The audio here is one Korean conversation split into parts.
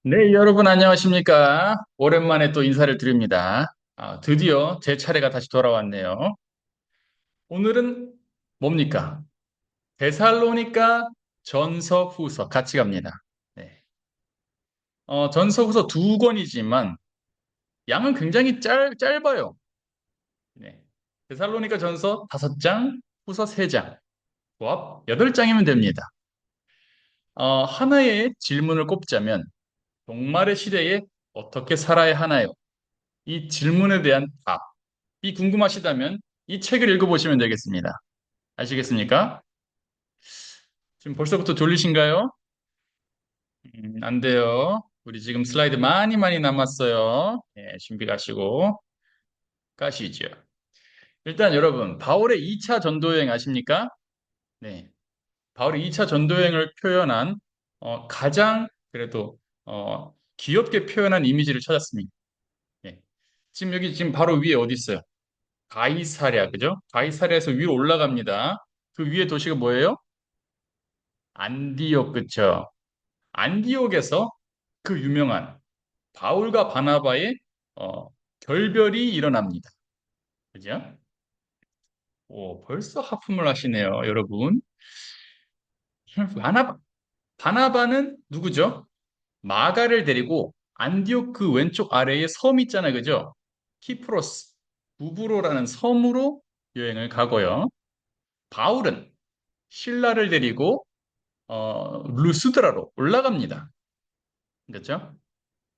네, 여러분 안녕하십니까? 오랜만에 또 인사를 드립니다. 드디어 제 차례가 다시 돌아왔네요. 오늘은 뭡니까? 데살로니가 전서 후서 같이 갑니다. 네. 전서 후서 두 권이지만 양은 굉장히 짧아요. 네. 데살로니가 전서 5장, 후서 3장, 조합 8장이면 됩니다. 하나의 질문을 꼽자면 종말의 시대에 어떻게 살아야 하나요? 이 질문에 대한 답이 궁금하시다면 이 책을 읽어보시면 되겠습니다. 아시겠습니까? 지금 벌써부터 졸리신가요? 안 돼요. 우리 지금 슬라이드 많이 많이 남았어요. 예, 준비 가시고 가시죠. 일단 여러분, 바울의 2차 전도여행 아십니까? 네. 바울의 2차 전도여행을 표현한 가장 그래도 귀엽게 표현한 이미지를 찾았습니다. 예. 지금 여기 지금 바로 위에 어디 있어요? 가이사랴, 그죠? 가이사랴에서 위로 올라갑니다. 그 위에 도시가 뭐예요? 안디옥, 그쵸? 안디옥에서 그 유명한 바울과 바나바의 어, 결별이 일어납니다. 그죠? 오, 벌써 하품을 하시네요, 여러분. 바나바, 바나바는 누구죠? 마가를 데리고 안디옥 그 왼쪽 아래에 섬 있잖아요, 그죠? 키프로스, 부브로라는 섬으로 여행을 가고요. 바울은 신라를 데리고 루스드라로 올라갑니다. 그렇죠?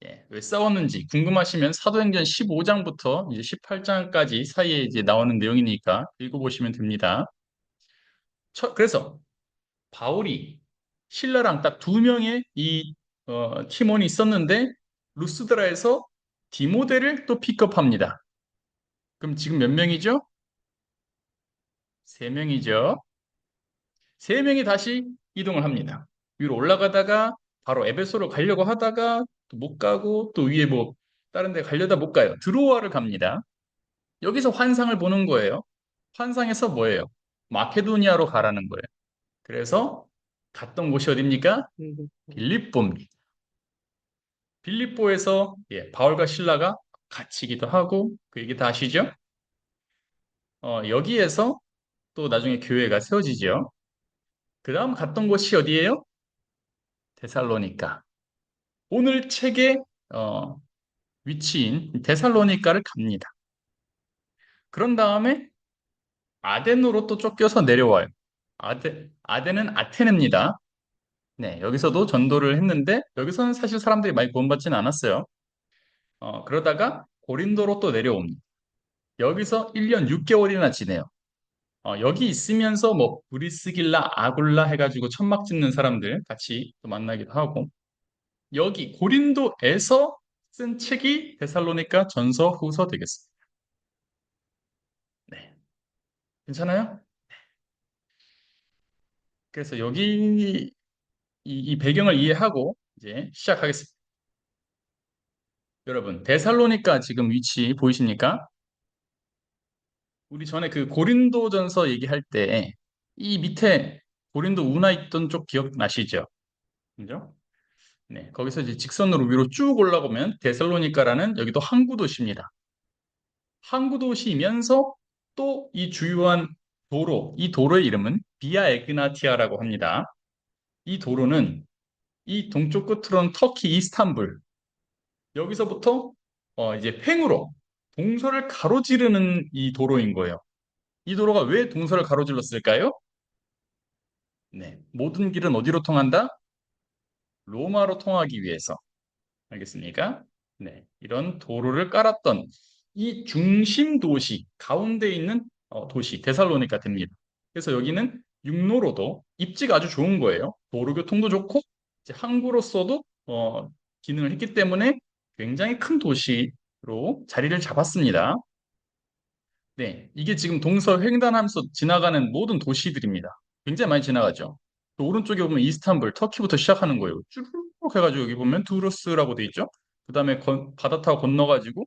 예, 왜 싸웠는지 궁금하시면 사도행전 15장부터 이제 18장까지 사이에 이제 나오는 내용이니까 읽어보시면 됩니다. 그래서 바울이 신라랑 딱 두 명의 이 팀원이 있었는데 루스드라에서 디모데를 또 픽업합니다. 그럼 지금 몇 명이죠? 세 명이죠. 세 명이 다시 이동을 합니다. 위로 올라가다가 바로 에베소로 가려고 하다가 또 못 가고 또 위에 뭐 다른 데 가려다 못 가요. 드로아를 갑니다. 여기서 환상을 보는 거예요. 환상에서 뭐예요? 마케도니아로 가라는 거예요. 그래서 갔던 곳이 어딥니까? 빌립보입니다. 빌립보에서 예, 바울과 신라가 갇히기도 하고 그 얘기 다 아시죠? 여기에서 또 나중에 교회가 세워지죠. 그 다음 갔던 곳이 어디예요? 데살로니가. 오늘 책의 어, 위치인 데살로니가를 갑니다. 그런 다음에 아덴으로 또 쫓겨서 내려와요. 아덴은 아테네입니다. 네, 여기서도 전도를 했는데 여기서는 사실 사람들이 많이 구원받지는 않았어요. 그러다가 고린도로 또 내려옵니다. 여기서 1년 6개월이나 지내요. 여기 있으면서 뭐 브리스길라, 아굴라 해가지고 천막 짓는 사람들 같이 또 만나기도 하고 여기 고린도에서 쓴 책이 데살로니가 전서 후서 되겠습니다. 네, 괜찮아요? 그래서 여기 이 배경을 이해하고 이제 시작하겠습니다. 여러분, 데살로니가 지금 위치 보이십니까? 우리 전에 그 고린도전서 얘기할 때 이 밑에 고린도 운하 있던 쪽 기억나시죠? 그죠? 네, 거기서 이제 직선으로 위로 쭉 올라가면 데살로니가라는 여기도 항구 도시입니다. 항구 도시이면서 또 이 주요한 도로, 이 도로의 이름은 비아 에그나티아라고 합니다. 이 도로는 이 동쪽 끝으로는 터키 이스탄불, 여기서부터 이제 횡으로 동서를 가로지르는 이 도로인 거예요. 이 도로가 왜 동서를 가로질렀을까요? 네, 모든 길은 어디로 통한다? 로마로 통하기 위해서. 알겠습니까? 네, 이런 도로를 깔았던 이 중심 도시, 가운데 있는 도시, 데살로니가 됩니다. 그래서 여기는 육로로도 입지가 아주 좋은 거예요. 도로 교통도 좋고, 이제 항구로서도 기능을 했기 때문에 굉장히 큰 도시로 자리를 잡았습니다. 네, 이게 지금 동서 횡단하면서 지나가는 모든 도시들입니다. 굉장히 많이 지나가죠. 또 오른쪽에 보면 이스탄불, 터키부터 시작하는 거예요. 쭉 해가지고 여기 보면 두루스라고 돼 있죠. 그 다음에 바다 타고 건너가지고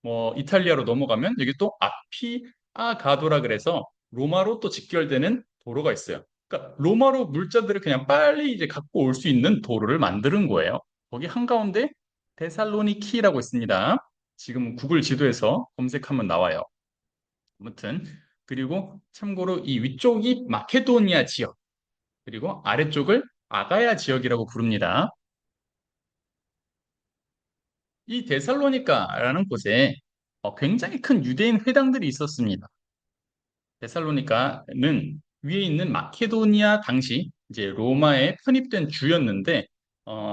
뭐 이탈리아로 넘어가면 여기 또 아피아가도라 그래서 로마로 또 직결되는 도로가 있어요. 그러니까 로마로 물자들을 그냥 빨리 이제 갖고 올 수 있는 도로를 만드는 거예요. 거기 한가운데 데살로니키라고 있습니다. 지금 구글 지도에서 검색하면 나와요. 아무튼 그리고 참고로 이 위쪽이 마케도니아 지역, 그리고 아래쪽을 아가야 지역이라고 부릅니다. 이 데살로니카라는 곳에 굉장히 큰 유대인 회당들이 있었습니다. 데살로니카는 위에 있는 마케도니아 당시 이제 로마에 편입된 주였는데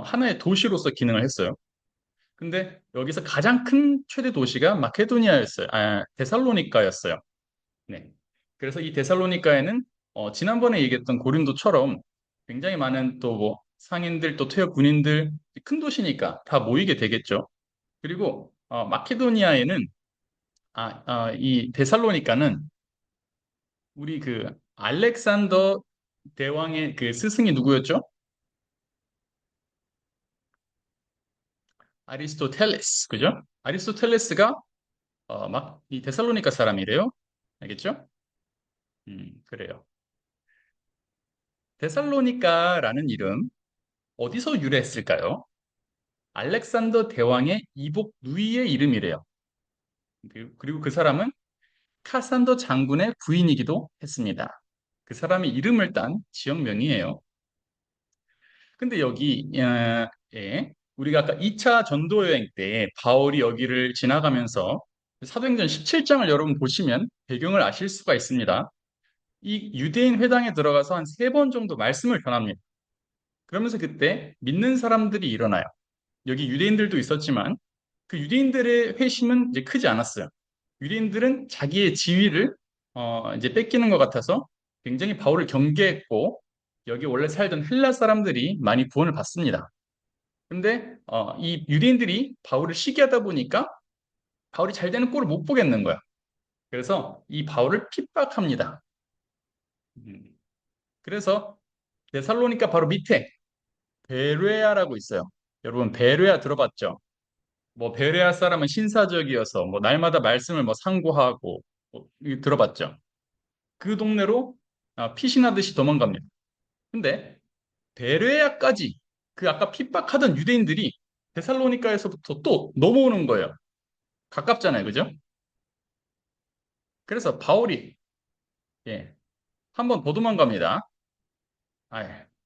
하나의 도시로서 기능을 했어요. 근데 여기서 가장 큰 최대 도시가 마케도니아였어요. 데살로니카였어요. 네. 그래서 이 데살로니카에는 지난번에 얘기했던 고린도처럼 굉장히 많은 또 뭐 상인들 또 퇴역 군인들 큰 도시니까 다 모이게 되겠죠. 그리고 마케도니아에는 이 데살로니카는 우리 그 알렉산더 대왕의 그 스승이 누구였죠? 아리스토텔레스, 그죠? 아리스토텔레스가 막 이 데살로니카 사람이래요. 알겠죠? 그래요. 데살로니카라는 이름 어디서 유래했을까요? 알렉산더 대왕의 이복 누이의 이름이래요. 그리고 그 사람은 카산더 장군의 부인이기도 했습니다. 그 사람이 이름을 딴 지역명이에요. 근데 여기 우리가 아까 2차 전도 여행 때 바울이 여기를 지나가면서 사도행전 17장을 여러분 보시면 배경을 아실 수가 있습니다. 이 유대인 회당에 들어가서 한 세 번 정도 말씀을 전합니다. 그러면서 그때 믿는 사람들이 일어나요. 여기 유대인들도 있었지만 그 유대인들의 회심은 이제 크지 않았어요. 유대인들은 자기의 지위를 이제 뺏기는 것 같아서 굉장히 바울을 경계했고 여기 원래 살던 헬라 사람들이 많이 구원을 받습니다. 근데 이 유대인들이 바울을 시기하다 보니까 바울이 잘 되는 꼴을 못 보겠는 거야. 그래서 이 바울을 핍박합니다. 음, 그래서 데살로니가 바로 밑에 베레아라고 있어요. 여러분 베레아 들어봤죠? 뭐 베레아 사람은 신사적이어서 뭐 날마다 말씀을 뭐 상고하고 이거 들어봤죠? 그 동네로 피신하듯이 도망갑니다. 근데 베레아까지 그 아까 핍박하던 유대인들이 데살로니카에서부터 또 넘어오는 거예요. 가깝잖아요, 그죠? 그래서 바울이 예, 한 번 더 도망갑니다.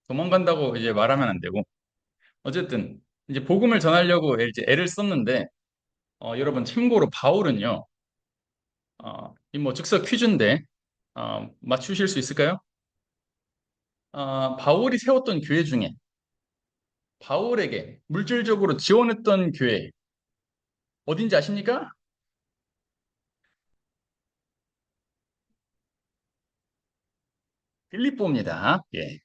도망간다고 이제 말하면 안 되고 어쨌든 이제 복음을 전하려고 이제 애를 썼는데 여러분 참고로 바울은요, 이 뭐 즉석 퀴즈인데 맞추실 수 있을까요? 바울이 세웠던 교회 중에 바울에게 물질적으로 지원했던 교회 어딘지 아십니까? 빌립보입니다. 예.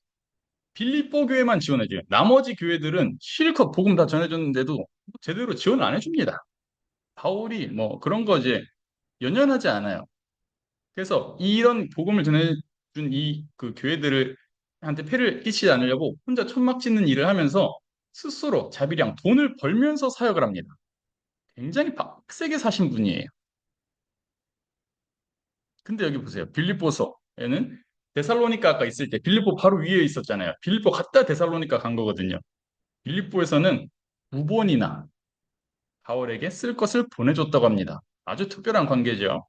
빌립보 교회만 지원해줘요. 나머지 교회들은 실컷 복음 다 전해줬는데도 제대로 지원을 안 해줍니다. 바울이 뭐 그런 거 이제 연연하지 않아요. 그래서 이런 복음을 전해준 이 그 교회들을 한테 폐를 끼치지 않으려고 혼자 천막 짓는 일을 하면서 스스로 자비량 돈을 벌면서 사역을 합니다. 굉장히 빡세게 사신 분이에요. 근데 여기 보세요. 빌립보서에는 데살로니카 아까 있을 때 빌립보 바로 위에 있었잖아요. 빌립보 갔다 데살로니카 간 거거든요. 빌립보에서는 두 번이나 바울에게 쓸 것을 보내줬다고 합니다. 아주 특별한 관계죠.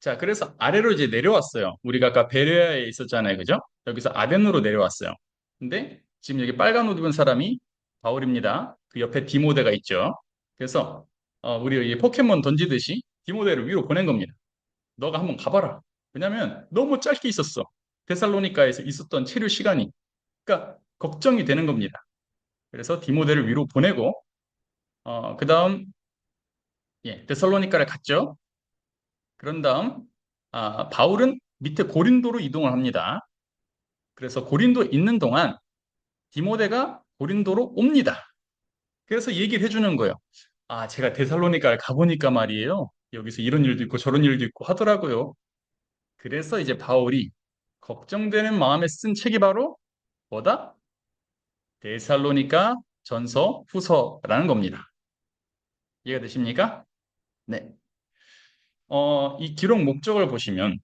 자, 그래서 아래로 이제 내려왔어요. 우리가 아까 베레아에 있었잖아요. 그죠? 여기서 아덴으로 내려왔어요. 근데 지금 여기 빨간 옷 입은 사람이 바울입니다. 그 옆에 디모데가 있죠. 그래서 우리 여기 포켓몬 던지듯이 디모데를 위로 보낸 겁니다. 너가 한번 가봐라. 왜냐면 너무 짧게 있었어. 데살로니카에서 있었던 체류 시간이. 그러니까 걱정이 되는 겁니다. 그래서 디모데를 위로 보내고 그 다음 데살로니카를 갔죠. 그런 다음 바울은 밑에 고린도로 이동을 합니다. 그래서 고린도에 있는 동안 디모데가 고린도로 옵니다. 그래서 얘기를 해주는 거예요. 제가 데살로니카를 가보니까 말이에요. 여기서 이런 일도 있고 저런 일도 있고 하더라고요. 그래서 이제 바울이 걱정되는 마음에 쓴 책이 바로 뭐다? 데살로니가 전서 후서라는 겁니다. 이해가 되십니까? 네. 이 기록 목적을 보시면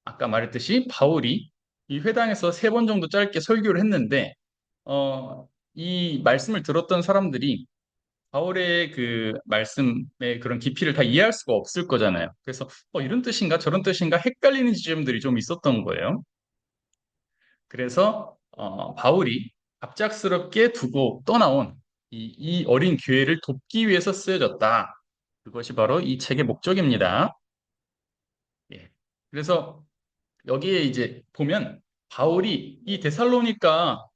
아까 말했듯이 바울이 이 회당에서 세 번 정도 짧게 설교를 했는데 어, 이 말씀을 들었던 사람들이 바울의 그 말씀의 그런 깊이를 다 이해할 수가 없을 거잖아요. 그래서 이런 뜻인가 저런 뜻인가 헷갈리는 지점들이 좀 있었던 거예요. 그래서 바울이 갑작스럽게 두고 떠나온 이 어린 교회를 돕기 위해서 쓰여졌다. 그것이 바로 이 책의 목적입니다. 예. 그래서 여기에 이제 보면 바울이 이 데살로니가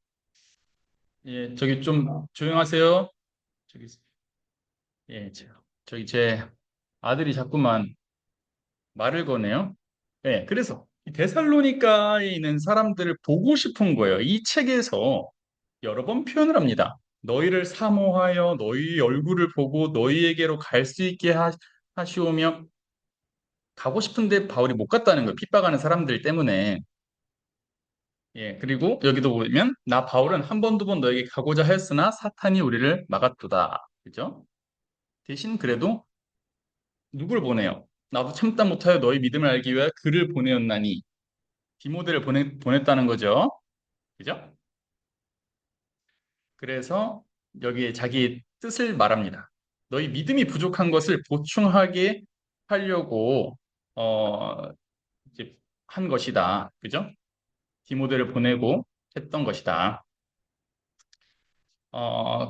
예, 저기 좀 조용하세요. 저기 예, 저기 제 아들이 자꾸만 말을 거네요. 예, 그래서 이 데살로니가에 있는 사람들을 보고 싶은 거예요. 이 책에서 여러 번 표현을 합니다. 너희를 사모하여 너희 얼굴을 보고 너희에게로 갈 수 있게 하시오며 가고 싶은데 바울이 못 갔다는 거예요. 핍박하는 사람들 때문에. 예, 그리고 여기도 보면 나 바울은 한 번, 두 번 너에게 가고자 하였으나 사탄이 우리를 막았도다. 그죠? 대신 그래도 누굴 보내요? 나도 참다 못하여 너희 믿음을 알기 위하여 그를 보내었나니 디모데를 보냈다는 거죠. 그죠? 그래서 여기에 자기 뜻을 말합니다. 너희 믿음이 부족한 것을 보충하게 하려고 어, 이제 한 것이다. 그죠? 디모데를 보내고 했던 것이다.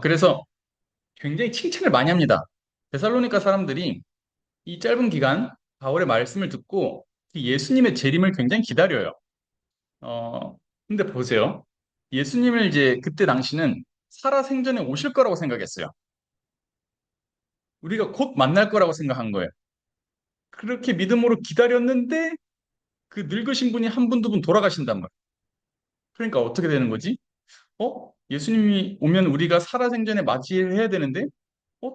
그래서 굉장히 칭찬을 많이 합니다. 데살로니가 사람들이 이 짧은 기간 바울의 말씀을 듣고 그 예수님의 재림을 굉장히 기다려요. 어, 근데 보세요. 예수님을 이제 그때 당시는 살아생전에 오실 거라고 생각했어요. 우리가 곧 만날 거라고 생각한 거예요. 그렇게 믿음으로 기다렸는데 그 늙으신 분이 한 분, 두 분 돌아가신단 말이에요. 그러니까 어떻게 되는 거지? 예수님이 오면 우리가 살아생전에 맞이해야 되는데,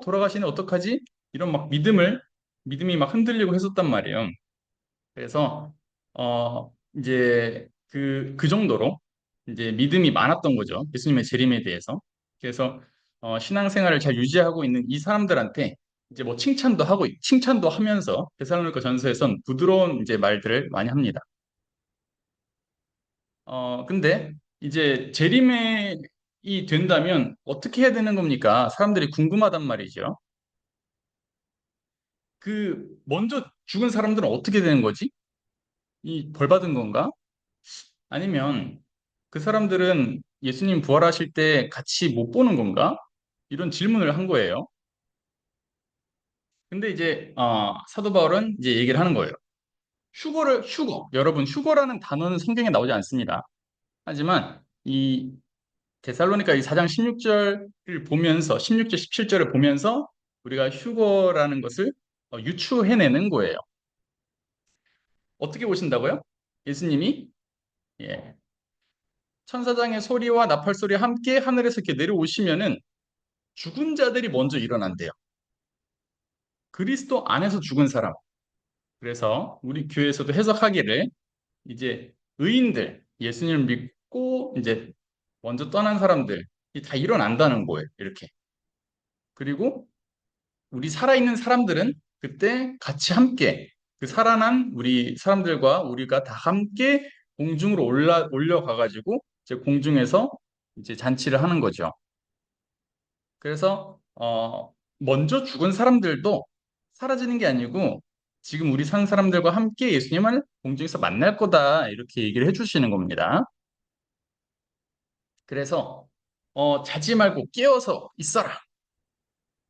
돌아가시네, 어떡하지? 이런 막 믿음이 막 흔들리고 했었단 말이에요. 그래서, 이제 그 정도로 이제 믿음이 많았던 거죠. 예수님의 재림에 대해서. 그래서, 신앙생활을 잘 유지하고 있는 이 사람들한테 이제 뭐 칭찬도 하면서 데살로니가 전서에선 부드러운 이제 말들을 많이 합니다. 근데 이제 재림이 된다면 어떻게 해야 되는 겁니까? 사람들이 궁금하단 말이죠. 그 먼저 죽은 사람들은 어떻게 되는 거지? 이 벌 받은 건가? 아니면 그 사람들은 예수님 부활하실 때 같이 못 보는 건가? 이런 질문을 한 거예요. 근데 이제 사도 바울은 이제 얘기를 하는 거예요. 휴거. 여러분, 휴거라는 단어는 성경에 나오지 않습니다. 하지만 이 데살로니가 이 4장 16절을 보면서 16절 17절을 보면서 우리가 휴거라는 것을 유추해내는 거예요. 어떻게 보신다고요? 예수님이 예, 천사장의 소리와 나팔 소리와 함께 하늘에서 이렇게 내려오시면은 죽은 자들이 먼저 일어난대요. 그리스도 안에서 죽은 사람. 그래서 우리 교회에서도 해석하기를 이제 의인들, 예수님을 믿고 이제 먼저 떠난 사람들이 다 일어난다는 거예요. 이렇게. 그리고 우리 살아있는 사람들은 그때 같이 함께 그 살아난 우리 사람들과 우리가 다 함께 공중으로 올려가가지고 이제 공중에서 이제 잔치를 하는 거죠. 그래서 먼저 죽은 사람들도 사라지는 게 아니고 지금 우리 산 사람들과 함께 예수님을 공중에서 만날 거다 이렇게 얘기를 해주시는 겁니다. 그래서 자지 말고 깨어서 있어라.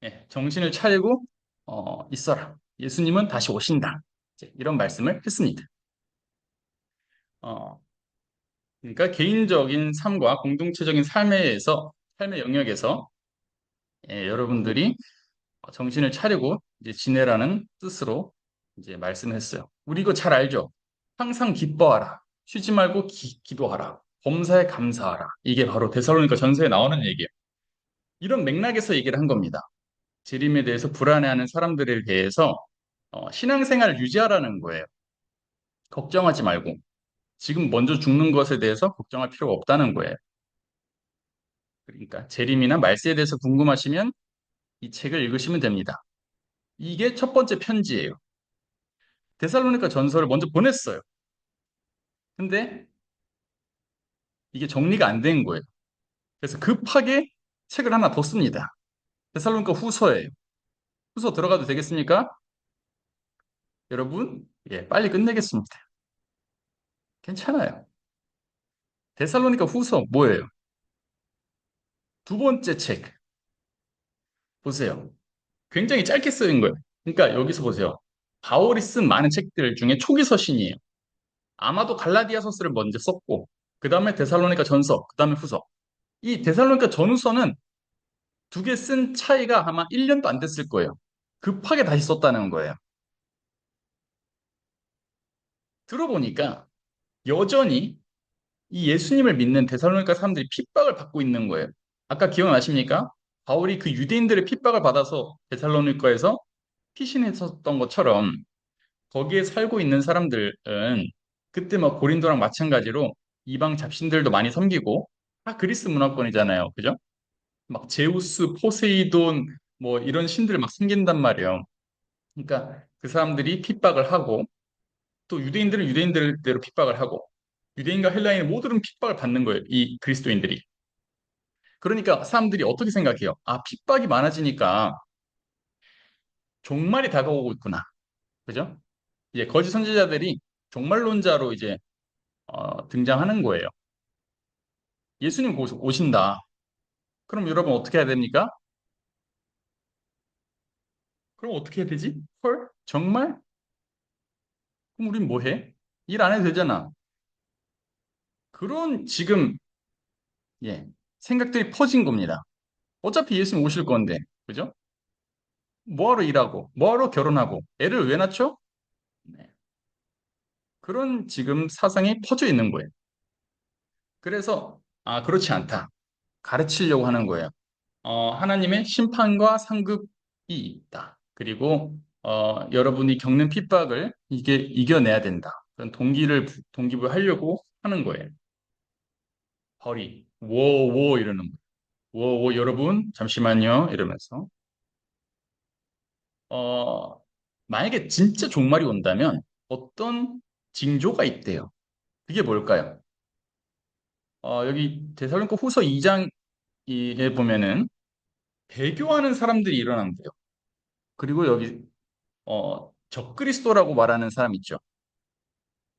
예, 정신을 차리고 있어라. 예수님은 다시 오신다. 이제 이런 말씀을 했습니다. 어, 그러니까 개인적인 삶과 공동체적인 삶의 영역에서 여러분들이 정신을 차리고 이제 지내라는 뜻으로 이제 말씀했어요. 우리 이거 잘 알죠? 항상 기뻐하라. 쉬지 말고 기도하라. 범사에 감사하라. 이게 바로 데살로니가 전서에 나오는 얘기예요. 이런 맥락에서 얘기를 한 겁니다. 재림에 대해서 불안해하는 사람들에 대해서 신앙생활을 유지하라는 거예요. 걱정하지 말고 지금 먼저 죽는 것에 대해서 걱정할 필요가 없다는 거예요. 그러니까 재림이나 말세에 대해서 궁금하시면 이 책을 읽으시면 됩니다. 이게 첫 번째 편지예요. 데살로니가 전서를 먼저 보냈어요. 근데 이게 정리가 안 된 거예요. 그래서 급하게 책을 하나 더 씁니다. 데살로니가 후서예요. 후서 들어가도 되겠습니까? 여러분, 예, 빨리 끝내겠습니다. 괜찮아요. 데살로니가 후서 뭐예요? 두 번째 책 보세요. 굉장히 짧게 쓰인 거예요. 그러니까 여기서 보세요. 바울이 쓴 많은 책들 중에 초기 서신이에요. 아마도 갈라디아서스를 먼저 썼고, 그 다음에 데살로니가 전서, 그 다음에 후서. 이 데살로니가 전후서는 두 개 쓴 차이가 아마 1년도 안 됐을 거예요. 급하게 다시 썼다는 거예요. 들어보니까 여전히 이 예수님을 믿는 데살로니가 사람들이 핍박을 받고 있는 거예요. 아까 기억나십니까? 바울이 그 유대인들의 핍박을 받아서 데살로니가에서 피신했었던 것처럼 거기에 살고 있는 사람들은 그때 막 고린도랑 마찬가지로 이방 잡신들도 많이 섬기고 다 그리스 문화권이잖아요. 그죠? 막 제우스, 포세이돈 뭐 이런 신들을 막 섬긴단 말이에요. 그러니까 그 사람들이 핍박을 하고 또 유대인들은 유대인들대로 핍박을 하고 유대인과 헬라인은 모두는 핍박을 받는 거예요. 이 그리스도인들이. 그러니까 사람들이 어떻게 생각해요? 아, 핍박이 많아지니까 종말이 다가오고 있구나. 그죠? 이제 거짓 선지자들이 종말론자로 이제 등장하는 거예요. 예수님 오신다. 그럼 여러분 어떻게 해야 됩니까? 그럼 어떻게 해야 되지? 헐? 정말? 그럼 우린 뭐 해? 일 안 해도 되잖아. 그런 지금 예, 생각들이 퍼진 겁니다. 어차피 예수님 오실 건데, 그죠? 뭐하러 일하고, 뭐하러 결혼하고, 애를 왜 낳죠? 네. 그런 지금 사상이 퍼져 있는 거예요. 그래서, 아, 그렇지 않다. 가르치려고 하는 거예요. 하나님의 심판과 상급이 있다. 그리고, 여러분이 겪는 핍박을 이게 이겨내야 된다. 그런 동기부여 하려고 하는 거예요. 워, 이러는 거예요. 여러분, 잠시만요. 이러면서. 어, 만약에 진짜 종말이 온다면 어떤 징조가 있대요. 그게 뭘까요? 여기 데살로니가 후서 2장에 보면은 배교하는 사람들이 일어난대요. 그리고 여기 적그리스도라고 말하는 사람 있죠.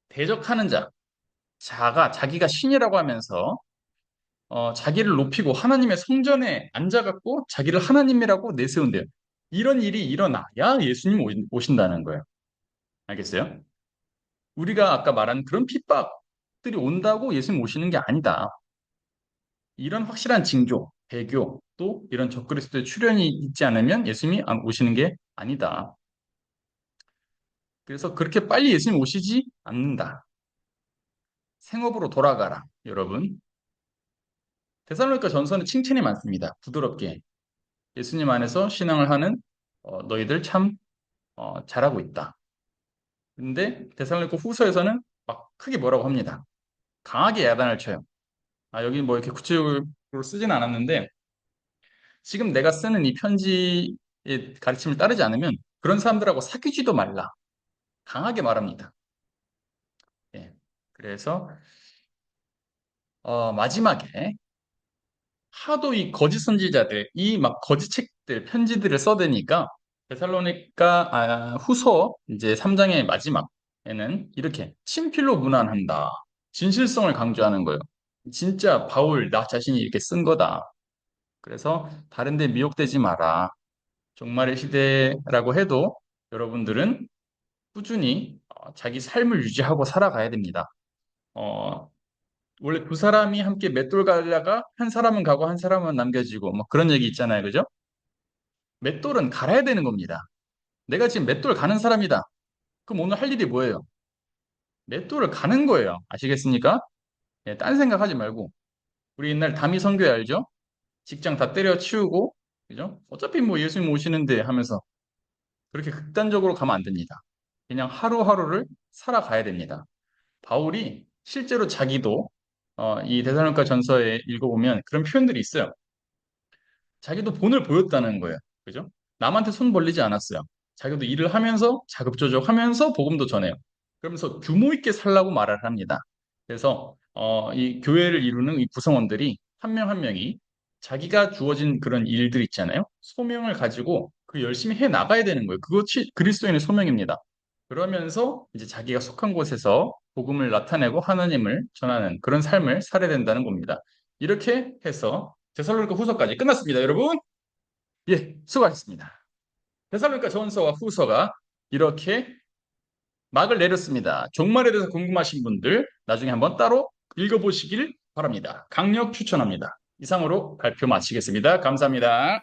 대적하는 자, 자기가 신이라고 하면서 자기를 높이고 하나님의 성전에 앉아갖고 자기를 하나님이라고 내세운대요. 이런 일이 일어나야 예수님 오신다는 거예요. 알겠어요? 우리가 아까 말한 그런 핍박들이 온다고 예수님 오시는 게 아니다. 이런 확실한 징조, 배교, 또 이런 적그리스도의 출현이 있지 않으면 예수님이 오시는 게 아니다. 그래서 그렇게 빨리 예수님 오시지 않는다. 생업으로 돌아가라, 여러분. 데살로니가 전서는 칭찬이 많습니다. 부드럽게. 예수님 안에서 신앙을 하는 너희들 참 잘하고 있다. 근데 데살로니가 후서에서는 막 크게 뭐라고 합니다. 강하게 야단을 쳐요. 여기 뭐 이렇게 구체적으로 쓰진 않았는데 지금 내가 쓰는 이 편지의 가르침을 따르지 않으면 그런 사람들하고 사귀지도 말라. 강하게 말합니다. 예. 그래서 마지막에 하도 이 거짓 선지자들, 이 막 거짓 책들, 편지들을 써대니까 데살로니가 후서 이제 3장의 마지막에는 이렇게 친필로 문안한다. 진실성을 강조하는 거예요. 진짜 바울 나 자신이 이렇게 쓴 거다. 그래서 다른 데 미혹되지 마라. 종말의 시대라고 해도 여러분들은 꾸준히 자기 삶을 유지하고 살아가야 됩니다. 어, 원래 두 사람이 함께 맷돌 갈다가 한 사람은 가고 한 사람은 남겨지고 뭐 그런 얘기 있잖아요. 그죠? 맷돌은 갈아야 되는 겁니다. 내가 지금 맷돌 가는 사람이다. 그럼 오늘 할 일이 뭐예요? 맷돌을 가는 거예요. 아시겠습니까? 예, 딴 생각하지 말고 우리 옛날 다미 선교회 알죠? 직장 다 때려치우고 그죠? 어차피 뭐 예수님 오시는데 하면서 그렇게 극단적으로 가면 안 됩니다. 그냥 하루하루를 살아가야 됩니다. 바울이 실제로 자기도 이 데살로니가 전서에 읽어보면 그런 표현들이 있어요. 자기도 본을 보였다는 거예요. 그죠? 남한테 손 벌리지 않았어요. 자기도 일을 하면서 자급조족하면서 복음도 전해요. 그러면서 규모 있게 살라고 말을 합니다. 그래서 이 교회를 이루는 이 구성원들이 한 명 한 명이 자기가 주어진 그런 일들 있잖아요. 소명을 가지고 그 열심히 해 나가야 되는 거예요. 그것이 그리스도인의 소명입니다. 그러면서 이제 자기가 속한 곳에서 복음을 나타내고 하나님을 전하는 그런 삶을 살아야 된다는 겁니다. 이렇게 해서 데살로니가 후서까지 끝났습니다, 여러분. 예, 수고하셨습니다. 데살로니가 전서와 후서가 이렇게 막을 내렸습니다. 종말에 대해서 궁금하신 분들 나중에 한번 따로 읽어보시길 바랍니다. 강력 추천합니다. 이상으로 발표 마치겠습니다. 감사합니다.